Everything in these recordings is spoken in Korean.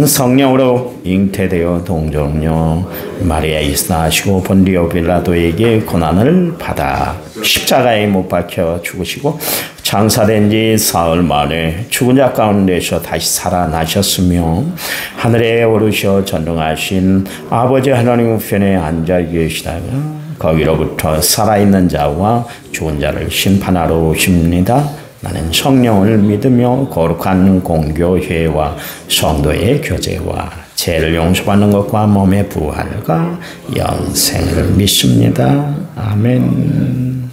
성령으로 잉태되어 동정녀 마리아 이스나시고 본디오 빌라도에게 고난을 받아 십자가에 못 박혀 죽으시고 장사된 지 사흘 만에 죽은 자 가운데서 다시 살아나셨으며 하늘에 오르셔 전능하신 아버지 하나님 우편에 앉아 계시다가 거기로부터 살아있는 자와 죽은 자를 심판하러 오십니다. 나는 성령을 믿으며 거룩한 공교회와 성도의 교제와 죄를 용서받는 것과 몸의 부활과 영생을 믿습니다. 아멘.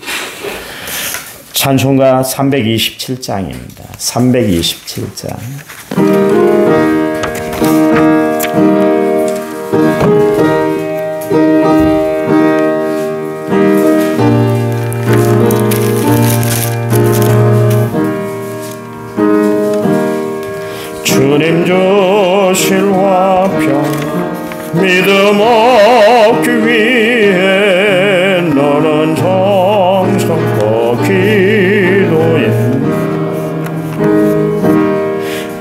찬송가 327장입니다. 327장. 주님 주실 화평 믿음 얻기 위해 너는 정성껏 기도해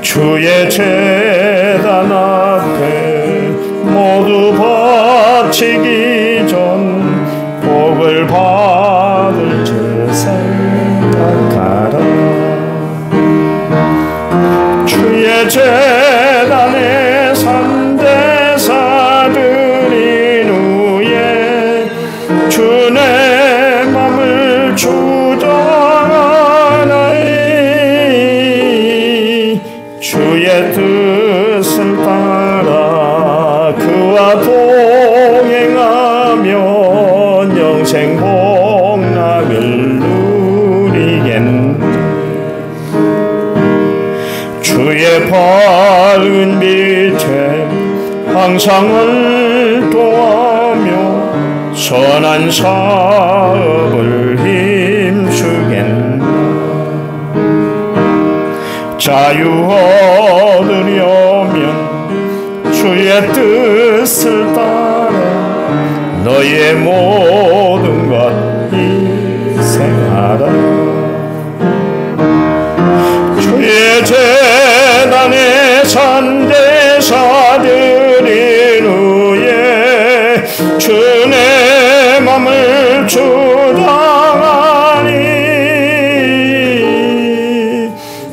주의 제단 앞에 모두 바치기 전 복을 받을 줄 생각하라. 주의 제단에 산대사들인 후에 주의 맘을 주장하나이. 주의 뜻을 따라 그와 동행하면 영생 복락을 누리겠네. 주의 밝은 빛에 항상 활동하며 선한 사업을 힘쓰겠네. 자유 얻으려면 주의 뜻을 따라 너의 모든 것 희생하라. 주의 제단에 산대사들인 후에 주의 맘을 주장하니.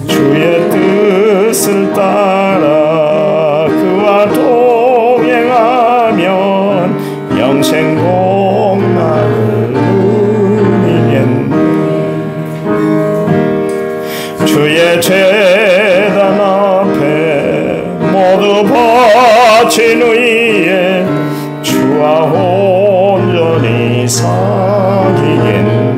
주의 뜻을 따라 그와 동행하면 영생 복락을 누리겠네. 주의 제단 앞에 모두 바친 후에 주와 온전히 사귀겠네.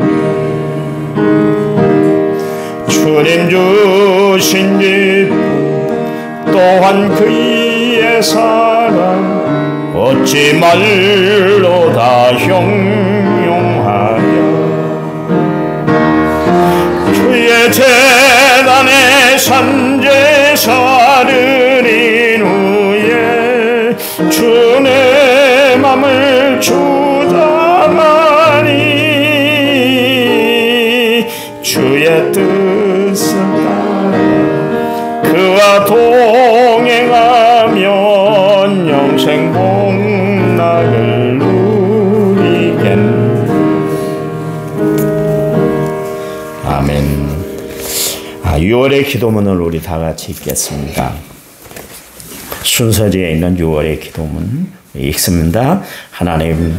주님 주신 기쁨 또한 그의 사랑 어찌 말로 다 형용하랴. 주의 제단에 산제사들인 후에 주의 맘을 주장하니. 주의 뜻을 따라 그와 동행하면 영생 복락을 누리겠네. 아멘. 6월의 기도문을 우리 다 같이 읽겠습니다. 순서지에 있는 6월의 기도문 읽습니다. 하나님,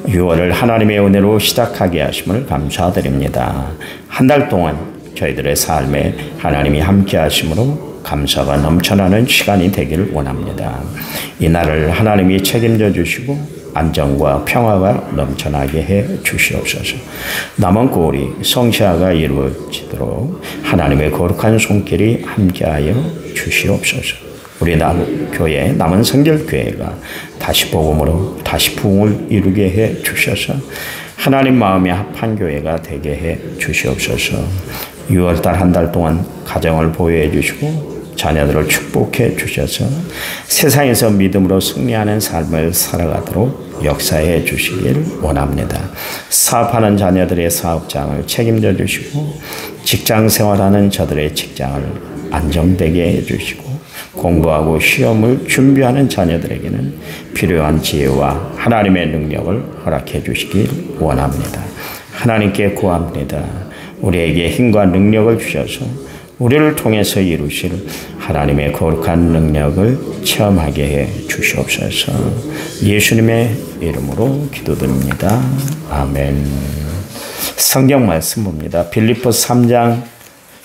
6월을 하나님의 은혜로 시작하게 하심을 감사드립니다. 한 달 동안 저희들의 삶에 하나님이 함께 하심으로 감사가 넘쳐나는 시간이 되기를 원합니다. 이 날을 하나님이 책임져 주시고 안정과 평화가 넘쳐나게 해 주시옵소서. 남은 꼴이 성시화가 이루어지도록 하나님의 거룩한 손길이 함께하여 주시옵소서. 우리 교회 남은 성결교회가 다시 복음으로 다시 부흥을 이루게 해 주셔서 하나님 마음에 합한 교회가 되게 해 주시옵소서. 6월달 한 달 동안 가정을 보호해 주시고 자녀들을 축복해 주셔서 세상에서 믿음으로 승리하는 삶을 살아가도록 역사해 주시길 원합니다. 사업하는 자녀들의 사업장을 책임져 주시고 직장 생활하는 저들의 직장을 안정되게 해 주시고 공부하고 시험을 준비하는 자녀들에게는 필요한 지혜와 하나님의 능력을 허락해 주시길 원합니다. 하나님께 구합니다. 우리에게 힘과 능력을 주셔서 우리를 통해서 이루실 하나님의 거룩한 능력을 체험하게 해 주시옵소서. 예수님의 이름으로 기도드립니다. 아멘. 성경 말씀 봅니다. 빌립보서 3장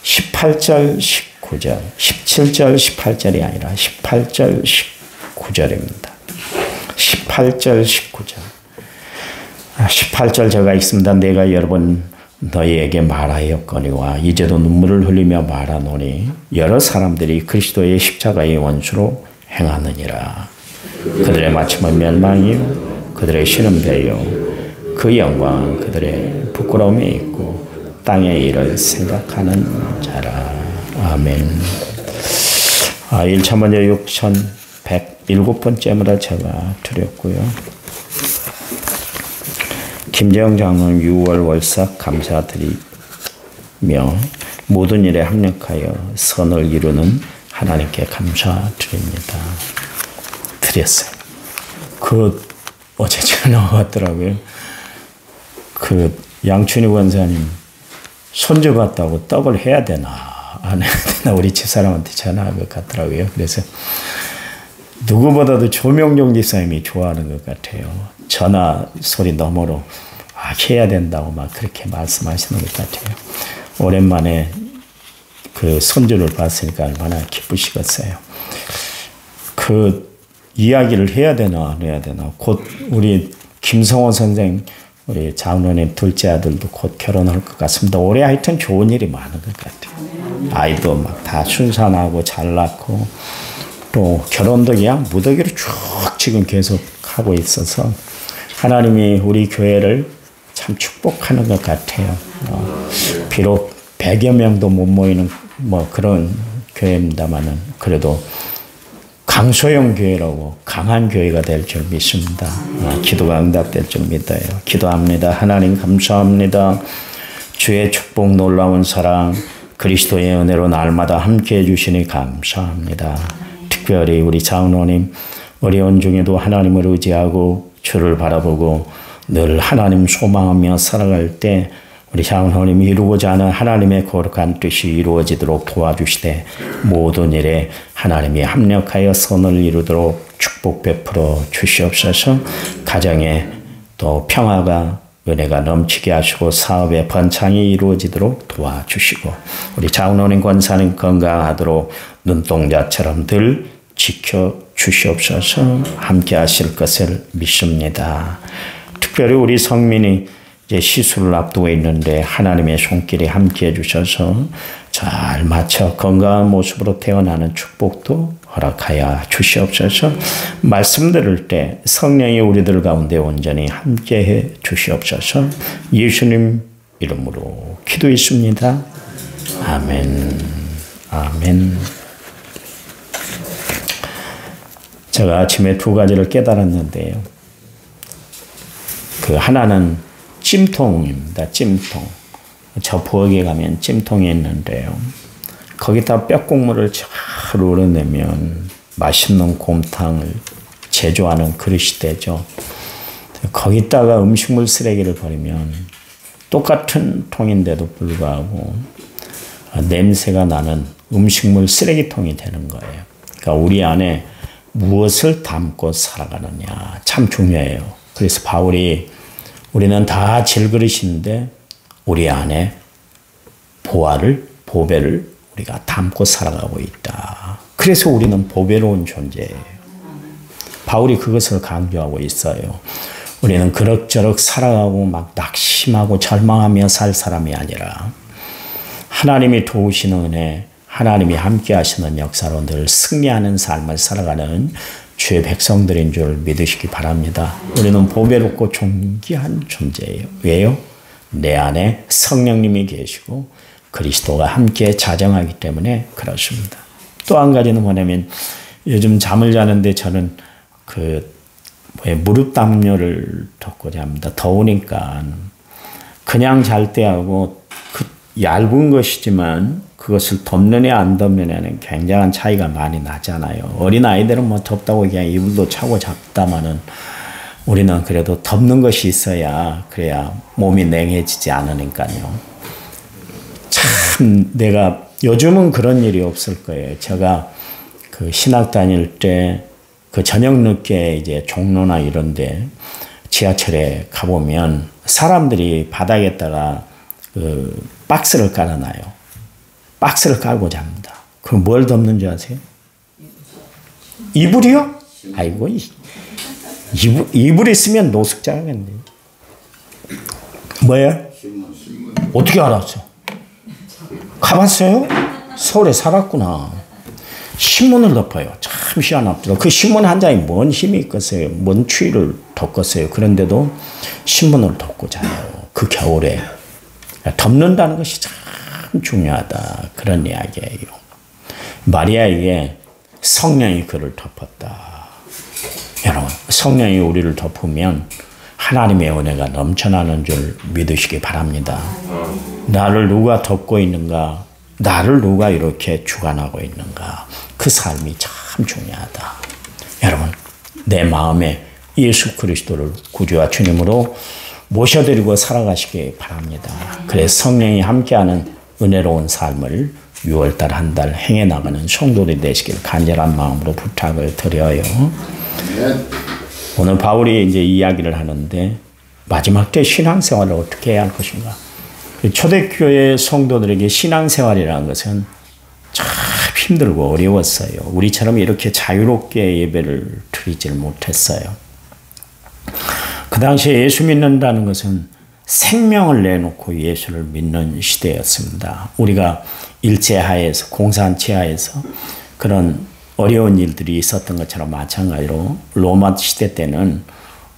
18절 19절 17절 18절이 아니라 18절 19절입니다. 18절 19절 18절 제가 읽습니다. 내가 여러 번 너희에게 말하였거니와 이제도 눈물을 흘리며 말하노니 여러 사람들이 그리스도의 십자가의 원수로 행하느니라. 그들의 마침은 멸망이요 그들의 신음되요 그 영광 그들의 부끄러움에 있고 땅의 일을 생각하는 자라. 아멘. 1차 먼저 6107번째마다 제가 드렸고요. 김재영 장로님 6월 월삭 감사드리며 모든 일에 합력하여 선을 이루는 하나님께 감사드립니다. 드렸어요. 어제 전화 왔더라고요. 양춘희 권사님 손주 봤다고 떡을 해야 되나 안 해야 되나 우리 집사람한테 전화한 것 같더라고요. 그래서 누구보다도 조명종 집사님이 좋아하는 것 같아요. 전화 소리 너머로 해야 된다고 막 그렇게 말씀하시는 것 같아요. 오랜만에 손주를 봤으니까 얼마나 기쁘시겠어요. 이야기를 해야 되나 안 해야 되나. 곧 우리 김성호 선생 우리 장로님 둘째 아들도 곧 결혼할 것 같습니다. 올해 하여튼 좋은 일이 많은 것 같아요. 아이도 막 다 순산하고 잘 낳고 또 결혼도 그냥 무더기로 쭉 지금 계속 하고 있어서 하나님이 우리 교회를 참 축복하는 것 같아요. 비록 100여 명도 못 모이는 그런 교회입니다만은 그래도 강소형 교회라고 강한 교회가 될 줄 믿습니다. 기도가 응답될 줄 믿어요. 기도합니다. 하나님 감사합니다. 주의 축복 놀라운 사랑 그리스도의 은혜로 날마다 함께해 주시니 감사합니다. 특별히 우리 장로님 어려운 중에도 하나님을 의지하고 주를 바라보고 늘 하나님 소망하며 살아갈 때 우리 장로님이 이루고자 하는 하나님의 거룩한 뜻이 이루어지도록 도와주시되 모든 일에 하나님이 합력하여 선을 이루도록 축복 베풀어 주시옵소서. 가정에 또 평화가 은혜가 넘치게 하시고 사업의 번창이 이루어지도록 도와주시고 우리 장로님 권사님 건강하도록 눈동자처럼 늘 지켜주시옵소서. 함께 하실 것을 믿습니다. 특별히 우리 성민이 이제 시술을 앞두고 있는데 하나님의 손길이 함께 해주셔서 잘 맞춰 건강한 모습으로 태어나는 축복도 허락하여 주시옵소서. 말씀 들을 때 성령이 우리들 가운데 온전히 함께해 주시옵소서. 예수님 이름으로 기도했습니다. 아멘. 아멘. 제가 아침에 두 가지를 깨달았는데요. 하나는 찜통입니다. 찜통. 저 부엌에 가면 찜통이 있는데요. 거기다 뼈국물을 잘 우러내면 맛있는 곰탕을 제조하는 그릇이 되죠. 거기다가 음식물 쓰레기를 버리면 똑같은 통인데도 불구하고 냄새가 나는 음식물 쓰레기통이 되는 거예요. 그러니까 우리 안에 무엇을 담고 살아가느냐 참 중요해요. 그래서 바울이 우리는 다 질그릇인데 우리 안에 보배를 우리가 담고 살아가고 있다. 그래서 우리는 보배로운 존재예요. 바울이 그것을 강조하고 있어요. 우리는 그럭저럭 살아가고 막 낙심하고 절망하며 살 사람이 아니라 하나님이 도우시는 은혜, 하나님이 함께 하시는 역사로 늘 승리하는 삶을 살아가는 주의 백성들인 줄 믿으시기 바랍니다. 우리는 보배롭고 존귀한 존재예요. 왜요? 내 안에 성령님이 계시고 그리스도가 함께 자정하기 때문에 그렇습니다. 또 한 가지는 뭐냐면 요즘 잠을 자는데 저는 무릎 담요를 덮고 잡니다. 더우니까 그냥 잘 때하고 얇은 것이지만 그것을 덮느냐 안 덮느냐는 굉장한 차이가 많이 나잖아요. 어린아이들은 뭐 덥다고 그냥 이불도 차고 잡다마는 우리는 그래도 덮는 것이 있어야 그래야 몸이 냉해지지 않으니까요. 참 내가 요즘은 그런 일이 없을 거예요. 제가 그 신학 다닐 때 그 저녁 늦게 이제 종로나 이런데 지하철에 가보면 사람들이 바닥에다가 그 박스를 깔아놔요. 박스를 깔고 잡니다. 그럼 뭘 덮는 줄 아세요? 이불이요? 아이고, 이불 있으면 노숙자겠네. 뭐예요? 어떻게 알았어? 가봤어요? 서울에 살았구나. 신문을 덮어요. 참 희한하더라고요. 그 신문 한 장이 뭔 힘이 있겠어요. 뭔 추위를 덮겠어요. 그런데도 신문을 덮고 자요. 그 겨울에. 덮는다는 것이 참 중요하다. 그런 이야기예요. 마리아에게 성령이 그를 덮었다. 여러분, 성령이 우리를 덮으면 하나님의 은혜가 넘쳐나는 줄 믿으시기 바랍니다. 나를 누가 덮고 있는가? 나를 누가 이렇게 주관하고 있는가? 그 삶이 참 중요하다. 여러분, 내 마음에 예수 그리스도를 구주와 주님으로 모셔드리고 살아가시기 바랍니다. 그래서 성령이 함께하는 은혜로운 삶을 6월달 한 달 행해 나가는 성도들이 되시길 간절한 마음으로 부탁을 드려요. 오늘 바울이 이제 이야기를 하는데 마지막 때 신앙생활을 어떻게 해야 할 것인가? 초대교회 성도들에게 신앙생활이라는 것은 참 힘들고 어려웠어요. 우리처럼 이렇게 자유롭게 예배를 드리질 못했어요. 그 당시에 예수 믿는다는 것은 생명을 내놓고 예수를 믿는 시대였습니다. 우리가 일제하에서 공산치하에서 그런 어려운 일들이 있었던 것처럼 마찬가지로 로마 시대 때는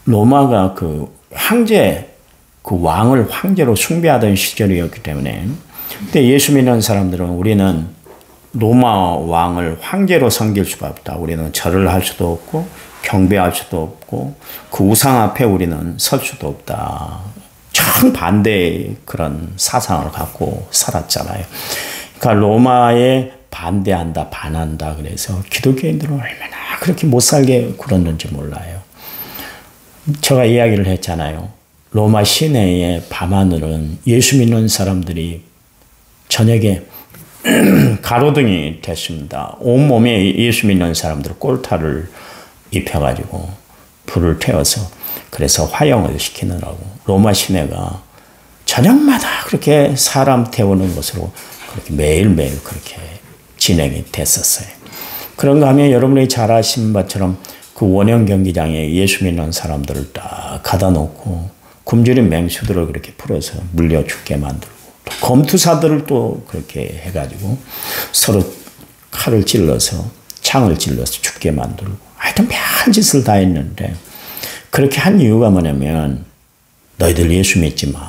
로마가 그 황제, 그 왕을 황제로 숭배하던 시절이었기 때문에 근데 예수 믿는 사람들은 우리는 로마 왕을 황제로 섬길 수가 없다. 우리는 절을 할 수도 없고 경배할 수도 없고 그 우상 앞에 우리는 설 수도 없다. 정반대의 그런 사상을 갖고 살았잖아요. 그러니까 로마에 반대한다, 반한다. 그래서 기독교인들은 얼마나 그렇게 못 살게 굴었는지 몰라요. 제가 이야기를 했잖아요. 로마 시내의 밤하늘은 예수 믿는 사람들이 저녁에 가로등이 됐습니다. 온몸에 예수 믿는 사람들 꼴타를 입혀가지고 불을 태워서 그래서 화형을 시키느라고 로마 시내가 저녁마다 그렇게 사람 태우는 것으로 그렇게 매일매일 그렇게 진행이 됐었어요. 그런가 하면 여러분이 잘 아신 것처럼 그 원형 경기장에 예수 믿는 사람들을 딱 가다 놓고 굶주린 맹수들을 그렇게 풀어서 물려 죽게 만들고 또 검투사들을 또 그렇게 해가지고 서로 칼을 찔러서 창을 찔러서 죽게 만들고 하여튼 별짓을 다 했는데 그렇게 한 이유가 뭐냐면 너희들 예수 믿지 마.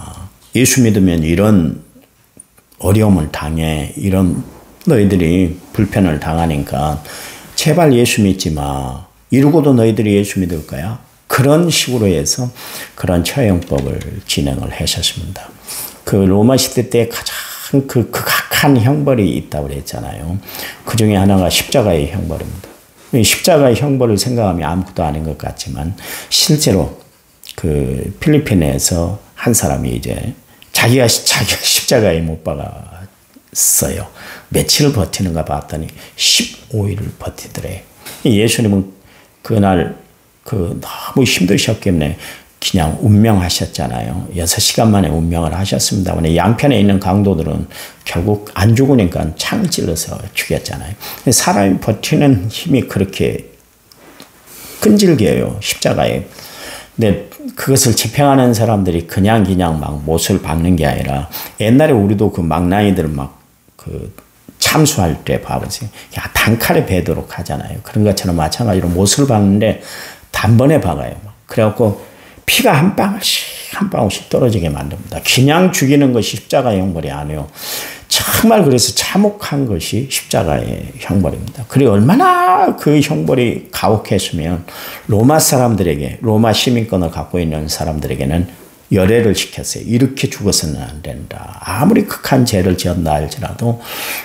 예수 믿으면 이런 어려움을 당해. 이런 너희들이 불편을 당하니까 제발 예수 믿지 마. 이러고도 너희들이 예수 믿을 거야? 그런 식으로 해서 그런 처형법을 진행을 하셨습니다. 그 로마 시대 때 가장 그 극악한 형벌이 있다고 그랬잖아요. 그 중에 하나가 십자가의 형벌입니다. 십자가의 형벌을 생각하면 아무것도 아닌 것 같지만 실제로 그 필리핀에서 한 사람이 이제 자기가 십자가에 못 박았어요. 며칠 버티는가 봤더니 15일을 버티더래. 예수님은 그날 그 너무 힘드셨겠네. 그냥 운명하셨잖아요. 6시간 만에 운명을 하셨습니다만 양편에 있는 강도들은 결국 안 죽으니까 창을 찔러서 죽였잖아요. 사람이 버티는 힘이 그렇게 끈질겨요. 십자가에. 근데 그것을 집행하는 사람들이 그냥 막 못을 박는 게 아니라 옛날에 우리도 그 망나니들 막 그 참수할 때 봐보세요. 야, 단칼에 베도록 하잖아요. 그런 것처럼 마찬가지로 못을 박는데 단번에 박아요. 그래갖고 피가 한 방울씩 떨어지게 만듭니다. 그냥 죽이는 것이 십자가의 형벌이 아니에요. 정말 그래서 참혹한 것이 십자가의 형벌입니다. 그리고 얼마나 그 형벌이 가혹했으면 로마 사람들에게, 로마 시민권을 갖고 있는 사람들에게는 열애를 시켰어요. 이렇게 죽어서는 안 된다. 아무리 극한 죄를 지었다 할지라도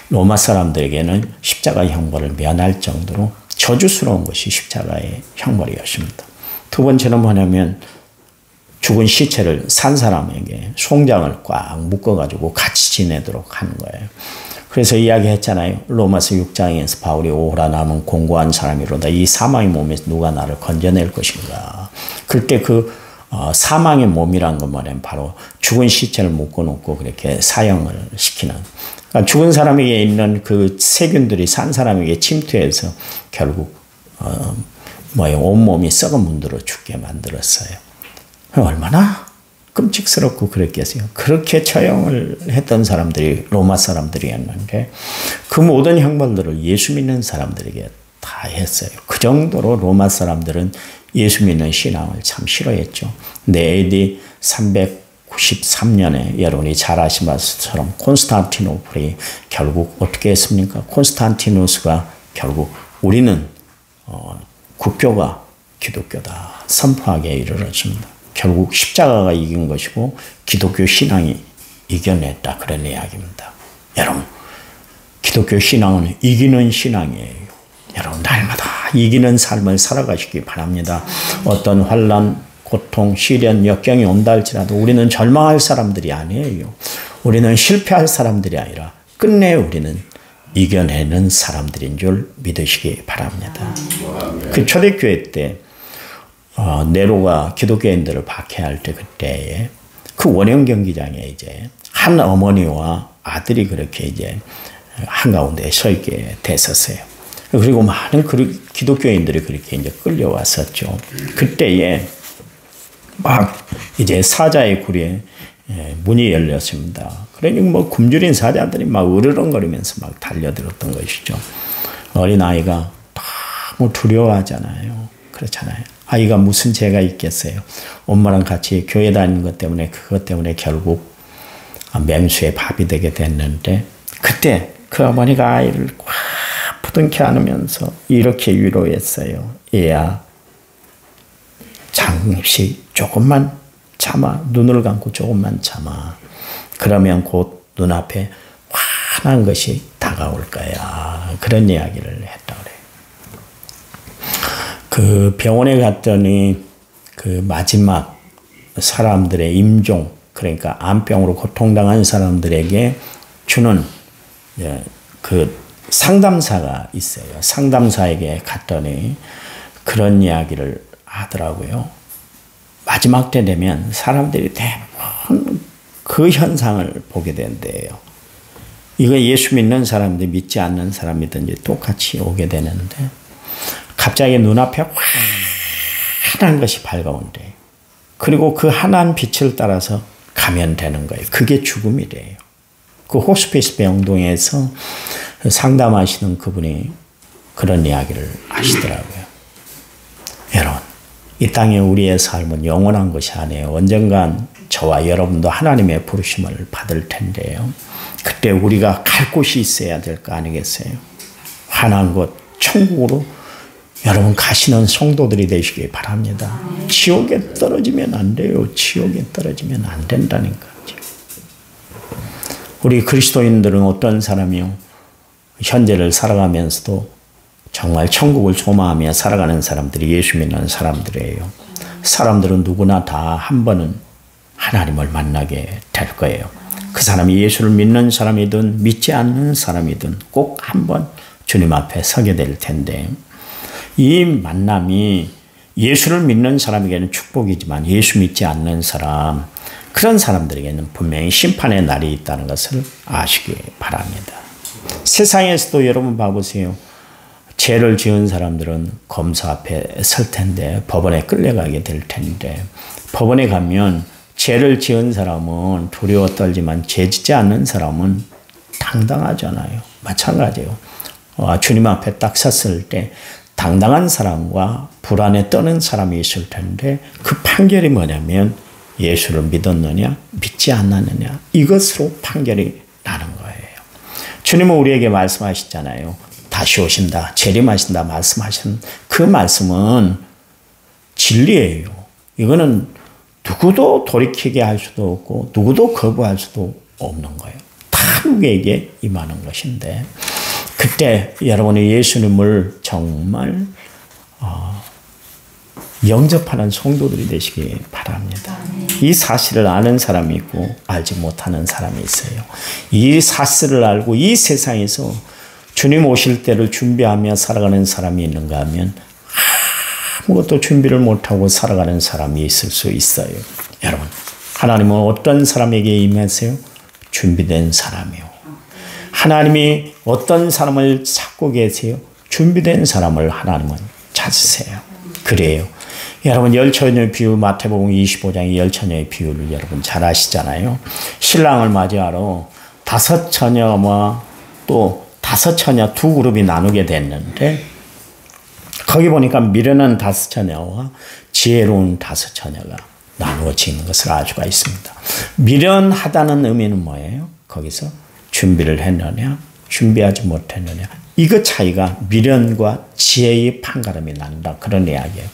로마 사람들에게는 십자가 형벌을 면할 정도로 저주스러운 것이 십자가의 형벌이었습니다. 두 번째는 뭐냐면 죽은 시체를 산 사람에게 송장을 꽉 묶어가지고 같이 지내도록 하는 거예요. 그래서 이야기했잖아요. 로마서 6장에서 바울이 오라 남은 공고한 사람이로다. 이 사망의 몸에서 누가 나를 건져낼 것인가. 그때 그 사망의 몸이란 건 뭐냐면 바로 죽은 시체를 묶어놓고 그렇게 사형을 시키는. 그러니까 죽은 사람에게 있는 그 세균들이 산 사람에게 침투해서 결국 온몸이 썩어 문드러 죽게 만들었어요. 얼마나 끔찍스럽고 그랬겠어요. 그렇게 처형을 했던 사람들이 로마 사람들이었는데 그 모든 형벌들을 예수 믿는 사람들에게 다 했어요. 그 정도로 로마 사람들은 예수 믿는 신앙을 참 싫어했죠. AD 393년에 여러분이 잘 아시는 것처럼 콘스탄티노플이 결국 어떻게 했습니까? 콘스탄티누스가 결국 우리는 국교가 기독교다 선포하게 이르렀습니다. 결국 십자가가 이긴 것이고 기독교 신앙이 이겨냈다. 그런 이야기입니다. 여러분, 기독교 신앙은 이기는 신앙이에요. 여러분, 날마다 이기는 삶을 살아가시기 바랍니다. 어떤 환난, 고통, 시련, 역경이 온다 할지라도 우리는 절망할 사람들이 아니에요. 우리는 실패할 사람들이 아니라 끝내 우리는 이겨내는 사람들인 줄 믿으시기 바랍니다. 그 초대교회 때 네로가 기독교인들을 박해할 때 그때에 그 원형 경기장에 이제 한 어머니와 아들이 그렇게 이제 한가운데 서 있게 됐었어요. 그리고 많은 기독교인들이 그렇게 이제 끌려왔었죠. 그때에 막 이제 사자의 굴에 문이 열렸습니다. 그러니 뭐 굶주린 사자들이 막 으르렁거리면서 막 달려들었던 것이죠. 어린아이가 너무 두려워하잖아요. 그렇잖아요. 아이가 무슨 죄가 있겠어요. 엄마랑 같이 교회 다니는 것 때문에 그것 때문에 결국 맹수의 밥이 되게 됐는데 그때 그 어머니가 아이를 꽉 부둥켜 안으면서 이렇게 위로했어요. 얘야, 잠시 조금만 참아. 눈을 감고 조금만 참아. 그러면 곧 눈앞에 환한 것이 다가올 거야. 그런 이야기를 했다 그래요. 그 병원에 갔더니 그 마지막 사람들의 임종, 그러니까 암병으로 고통당한 사람들에게 주는 그 상담사가 있어요. 상담사에게 갔더니 그런 이야기를 하더라고요. 마지막 때 되면 사람들이 대부분 그 현상을 보게 된대요. 이거 예수 믿는 사람들 믿지 않는 사람이든지 똑같이 오게 되는데 갑자기 눈앞에 환한 것이 밝아온대요. 그리고 그 환한 빛을 따라서 가면 되는 거예요. 그게 죽음이래요. 그 호스피스 병동에서 상담하시는 그분이 그런 이야기를 하시더라고요. 여러분, 이 땅에 우리의 삶은 영원한 것이 아니에요. 언젠간 저와 여러분도 하나님의 부르심을 받을 텐데요. 그때 우리가 갈 곳이 있어야 될 거 아니겠어요? 환한 곳, 천국으로 여러분 가시는 성도들이 되시기 바랍니다. 지옥에 떨어지면 안 돼요. 지옥에 떨어지면 안 된다는 거죠. 우리 그리스도인들은 어떤 사람이요? 현재를 살아가면서도 정말 천국을 소망하며 살아가는 사람들이 예수 믿는 사람들이에요. 사람들은 누구나 다 한 번은 하나님을 만나게 될 거예요. 그 사람이 예수를 믿는 사람이든 믿지 않는 사람이든 꼭 한 번 주님 앞에 서게 될 텐데 이 만남이 예수를 믿는 사람에게는 축복이지만 예수 믿지 않는 사람, 그런 사람들에게는 분명히 심판의 날이 있다는 것을 아시기 바랍니다. 세상에서도 여러분 봐보세요. 죄를 지은 사람들은 검사 앞에 설 텐데 법원에 끌려가게 될 텐데 법원에 가면 죄를 지은 사람은 두려워 떨지만 죄 짓지 않는 사람은 당당하잖아요. 마찬가지예요. 주님 앞에 딱 섰을 때 당당한 사람과 불안에 떠는 사람이 있을 텐데 그 판결이 뭐냐면 예수를 믿었느냐 믿지 않았느냐 이것으로 판결이 나는 거예요. 주님은 우리에게 말씀하시잖아요. 다시 오신다, 재림하신다 말씀하신 그 말씀은 진리예요. 이거는 누구도 돌이키게 할 수도 없고 누구도 거부할 수도 없는 거예요. 다 누구에게 임하는 것인데 그때 여러분이 예수님을 정말 영접하는 성도들이 되시기 바랍니다. 이 사실을 아는 사람이 있고 알지 못하는 사람이 있어요. 이 사실을 알고 이 세상에서 주님 오실 때를 준비하며 살아가는 사람이 있는가 하면 아무것도 준비를 못하고 살아가는 사람이 있을 수 있어요. 여러분, 하나님은 어떤 사람에게 임하세요? 준비된 사람이요. 하나님이 어떤 사람을 찾고 계세요? 준비된 사람을 하나님은 찾으세요. 그래요. 여러분 열처녀의 비유 마태복음 25장의 열처녀의 비유를 여러분 잘 아시잖아요. 신랑을 맞이하러 5처녀와 또 5처녀 두 그룹이 나누게 됐는데 거기 보니까 미련한 5처녀와 지혜로운 5처녀가 나누어지는 것을 알 수가 있습니다. 미련하다는 의미는 뭐예요? 거기서 준비를 했느냐 준비하지 못했느냐 이거 차이가 미련과 지혜의 판가름이 난다 그런 이야기예요.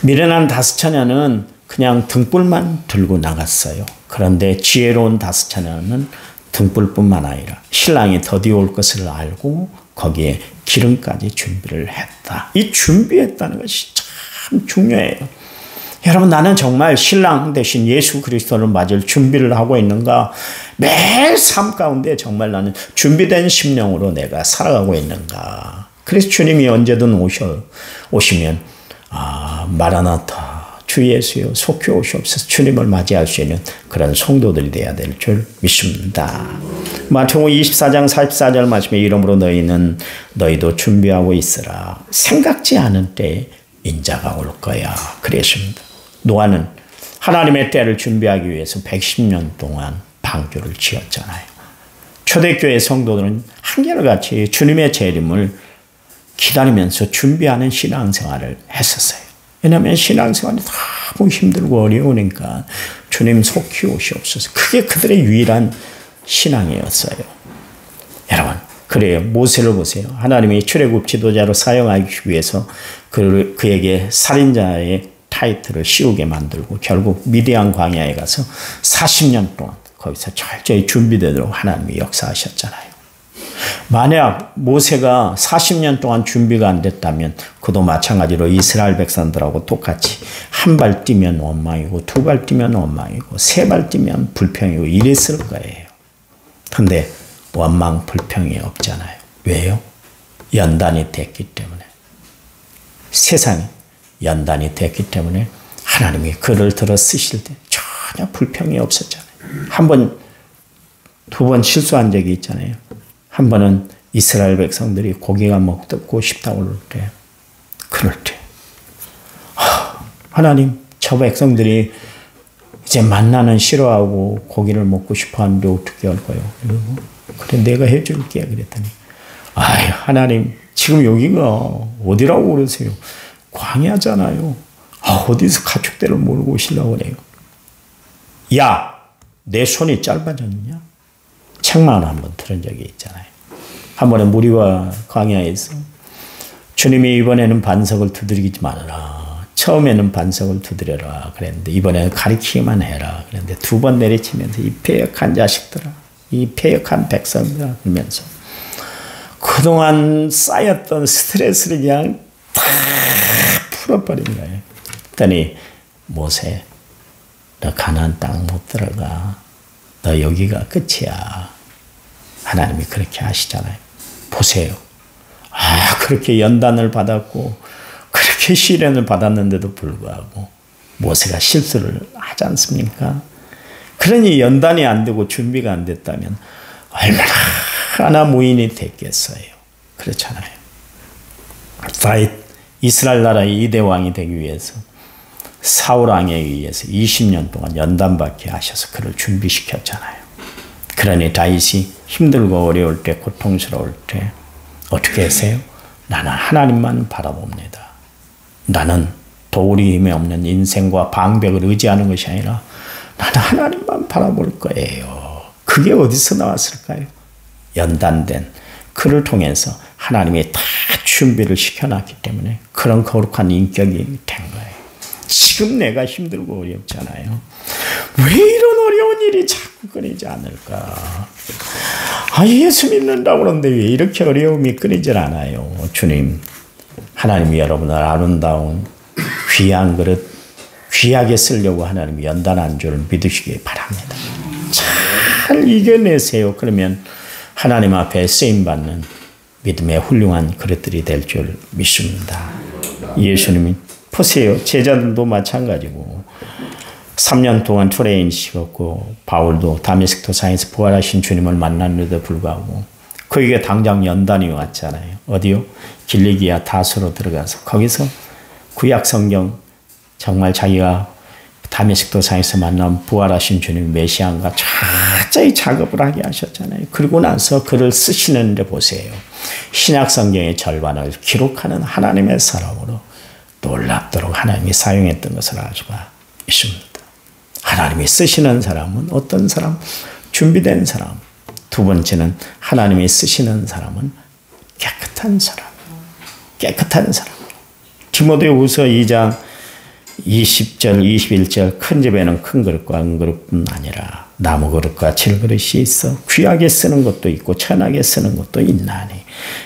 미련한 5처녀는 그냥 등불만 들고 나갔어요. 그런데 지혜로운 5처녀는 등불뿐만 아니라 신랑이 더디 올 것을 알고 거기에 기름까지 준비를 했다. 이 준비했다는 것이 참 중요해요. 여러분 나는 정말 신랑 대신 예수 그리스도를 맞을 준비를 하고 있는가? 매일 삶 가운데 정말 나는 준비된 심령으로 내가 살아가고 있는가? 그래서 주님이 언제든 오시면 마라나타 주 예수여 속히 오시옵소서 주님을 맞이할 수 있는 그런 성도들이 되어야 될 줄 믿습니다. 마태복음 24장 44절 말씀에 이러므로 너희도 준비하고 있으라. 생각지 않은 때에 인자가 올 거야. 그랬습니다. 노아는 하나님의 때를 준비하기 위해서 110년 동안 방주를 지었잖아요. 초대교회 성도들은 한결같이 주님의 재림을 기다리면서 준비하는 신앙생활을 했었어요. 왜냐하면 신앙생활이 너무 힘들고 어려우니까 주님 속히 오시옵소서. 그게 그들의 유일한 신앙이었어요. 여러분 그래요. 모세를 보세요. 하나님이 출애굽 지도자로 사용하기 위해서 그에게 살인자의 타이틀을 씌우게 만들고 결국 미디안 광야에 가서 40년 동안 거기서 철저히 준비되도록 하나님이 역사하셨잖아요. 만약 모세가 40년 동안 준비가 안 됐다면 그도 마찬가지로 이스라엘 백성들하고 똑같이 한 발 뛰면 원망이고 두 발 뛰면 원망이고 세 발 뛰면 불평이고 이랬을 거예요. 근데 원망 불평이 없잖아요. 왜요? 연단이 됐기 때문에. 세상에 연단이 됐기 때문에 하나님이 그를 들어 쓰실 때 전혀 불평이 없었잖아요. 한 번, 두 번 실수한 적이 있잖아요. 한 번은 이스라엘 백성들이 고기가 먹고 싶다고 그럴 때 하나님 저 백성들이 이제 만나는 싫어하고 고기를 먹고 싶어 하는데 어떻게 할까요? 그래 내가 해줄게 그랬더니 아이 하나님 지금 여기가 어디라고 그러세요? 광야잖아요. 어디서 가축대를 몰고 오시려고 그래요? 야 내 손이 짧아졌냐? 책망을 한번 들은 적이 있잖아요. 한 번에 무리와 광야에서 주님이 이번에는 반석을 두드리지 말아라. 처음에는 반석을 두드려라 그랬는데 이번에는 가리키기만 해라 그랬는데 두 번 내리치면서 이 패역한 자식들아 이 패역한 백성들아 그러면서 그동안 쌓였던 스트레스를 그냥 다 풀어버린 거예요. 그랬더니 모세 너 가나안 땅 못 들어가. 너 여기가 끝이야. 하나님이 그렇게 하시잖아요. 보세요. 그렇게 연단을 받았고 그렇게 시련을 받았는데도 불구하고 모세가 실수를 하지 않습니까? 그러니 연단이 안 되고 준비가 안 됐다면 얼마나 무인이 됐겠어요. 그렇잖아요. 다윗 이스라엘 나라의 2대 왕이 되기 위해서 사울 왕에 의해서 20년 동안 연단받게 하셔서 그를 준비시켰잖아요. 그러니 다윗이 힘들고 어려울 때 고통스러울 때 어떻게 하세요? 나는 하나님만 바라봅니다. 나는 도울이 힘이 없는 인생과 방백을 의지하는 것이 아니라 나는 하나님만 바라볼 거예요. 그게 어디서 나왔을까요? 연단된 그를 통해서 하나님이 다 준비를 시켜놨기 때문에 그런 거룩한 인격이 된 거예요. 지금 내가 힘들고 어렵잖아요. 왜 이런 어려운 일이 자꾸 끊이지 않을까? 예수 믿는다고 그러는데 왜 이렇게 어려움이 끊이질 않아요? 주님, 하나님이 여러분을 아름다운 귀한 그릇, 귀하게 쓰려고 하나님이 연단한 줄 믿으시기 바랍니다. 잘 이겨내세요. 그러면 하나님 앞에 쓰임받는 믿음의 훌륭한 그릇들이 될 줄 믿습니다. 예수님이 보세요. 제자들도 마찬가지고 3년 동안 트레인 시켰고 바울도 다메섹 도상에서 부활하신 주님을 만났는데도 불구하고 그에게 당장 연단이 왔잖아요. 어디요? 길리기아 다소로 들어가서 거기서 구약 성경 정말 자기가 다메섹 도상에서 만난 부활하신 주님 메시아인가 철저히 작업을 하게 하셨잖아요. 그리고 나서 글을 쓰시는데 보세요. 신약 성경의 절반을 기록하는 하나님의 사람으로 놀랍도록 하나님이 사용했던 것을 알 수가 있습니다. 하나님이 쓰시는 사람은 어떤 사람? 준비된 사람. 두 번째는 하나님이 쓰시는 사람은 깨끗한 사람. 깨끗한 사람. 디모데후서 2장 20절, 21절 큰 집에는 큰 그릇과 은 그릇뿐 아니라 나무 그릇과 질 그릇이 있어 귀하게 쓰는 것도 있고 천하게 쓰는 것도 있나니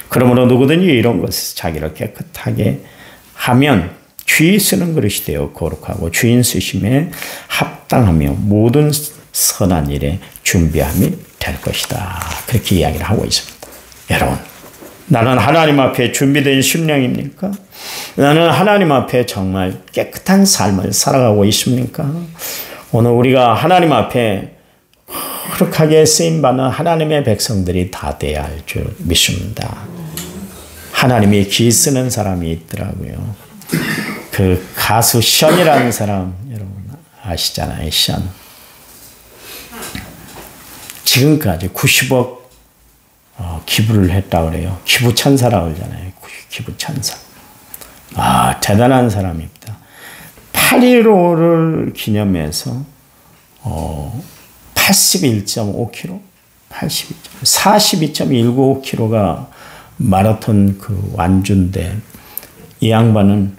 그러므로 누구든지 이런 것을 자기를 깨끗하게 하면 주의 쓰는 그릇이 되어 거룩하고 주인 쓰심에 합당하며 모든 선한 일에 준비함이 될 것이다. 그렇게 이야기를 하고 있습니다. 여러분, 나는 하나님 앞에 준비된 심령입니까? 나는 하나님 앞에 정말 깨끗한 삶을 살아가고 있습니까? 오늘 우리가 하나님 앞에 거룩하게 쓰임받는 하나님의 백성들이 다 돼야 할 줄 믿습니다. 하나님이 기 쓰는 사람이 있더라고요. 그 가수 션이라는 사람 여러분 아시잖아요. 션. 지금까지 90억 기부를 했다고 그래요. 기부천사라고 그러잖아요. 기부천사. 대단한 사람입니다. 8.15를 기념해서 81.5km, 42.195km가 마라톤 그 완주인데 이 양반은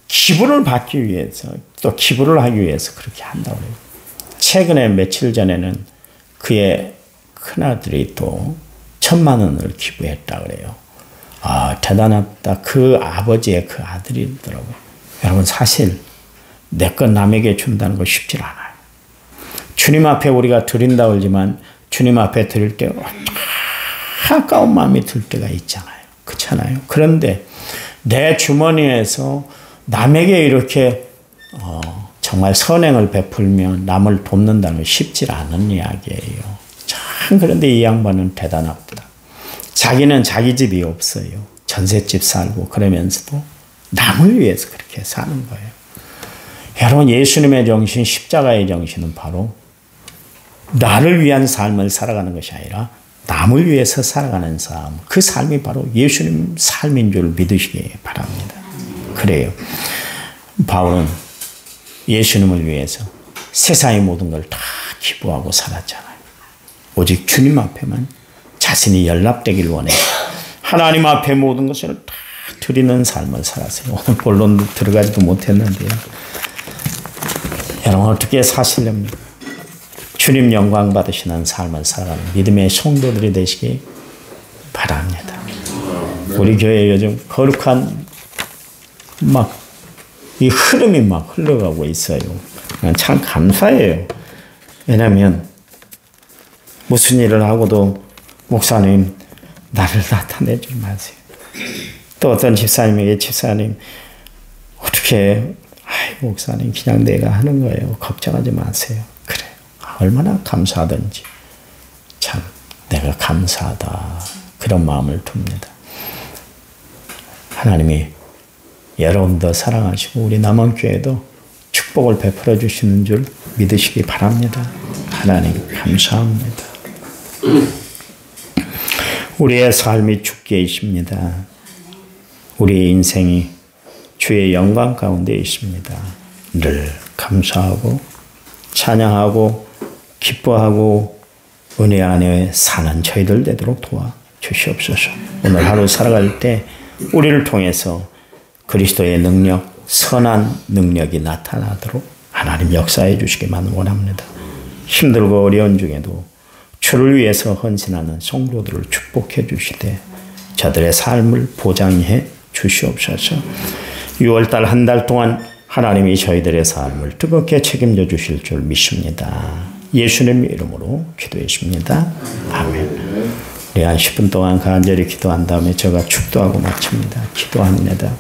기부를 받기 위해서 또 기부를 하기 위해서 그렇게 한다고 해요. 최근에 며칠 전에는 그의 큰아들이 또 1,000만 원을 기부했다고 그래요. 대단하다. 그 아버지의 그 아들이더라고요. 여러분 사실 내 것 남에게 준다는 거 쉽지 않아요. 주님 앞에 우리가 드린다고 하지만 주님 앞에 드릴 때 아까운 마음이 들 때가 있잖아요. 그렇잖아요. 그런데 내 주머니에서 남에게 이렇게 정말 선행을 베풀며 남을 돕는다는 건 쉽지 않은 이야기예요. 참 그런데 이 양반은 대단합니다. 자기는 자기 집이 없어요. 전셋집 살고 그러면서도 남을 위해서 그렇게 사는 거예요. 여러분 예수님의 정신, 십자가의 정신은 바로 나를 위한 삶을 살아가는 것이 아니라 남을 위해서 살아가는 삶. 그 삶이 바로 예수님 삶인 줄 믿으시기 바랍니다. 그래요. 바울은 예수님을 위해서 세상의 모든 걸 다 기부하고 살았잖아요. 오직 주님 앞에만 자신이 연락되길 원해요. 하나님 앞에 모든 것을 다 드리는 삶을 살았어요. 오늘 본론 들어가지도 못했는데요. 여러분 어떻게 사시렵니까? 주님 영광 받으시는 삶을 살아가는 믿음의 성도들이 되시기 바랍니다. 우리 교회 요즘 거룩한 이 흐름이 막 흘러가고 있어요. 참 감사해요. 왜냐하면 무슨 일을 하고도 목사님 나를 나타내지 마세요. 또 어떤 집사님에게 집사님 어떻게 목사님 그냥 내가 하는 거예요. 걱정하지 마세요. 그래 얼마나 감사하든지 참 내가 감사하다 그런 마음을 둡니다. 하나님이 여러분도 사랑하시고 우리 남원교회도 축복을 베풀어 주시는 줄 믿으시기 바랍니다. 하나님 감사합니다. 우리의 삶이 주께 있습니다. 우리의 인생이 주의 영광 가운데 있습니다. 늘 감사하고 찬양하고 기뻐하고 은혜 안에 사는 저희들 되도록 도와주시옵소서. 오늘 하루 살아갈 때 우리를 통해서 그리스도의 능력, 선한 능력이 나타나도록 하나님 역사해 주시기만 원합니다. 힘들고 어려운 중에도 주를 위해서 헌신하는 성도들을 축복해 주시되 저들의 삶을 보장해 주시옵소서. 6월달 한 달 동안 하나님이 저희들의 삶을 뜨겁게 책임져 주실 줄 믿습니다. 예수님 이름으로 기도했습니다. 아멘. 우리 한 10분 동안 간절히 기도한 다음에 제가 축도하고 마칩니다. 기도합니다.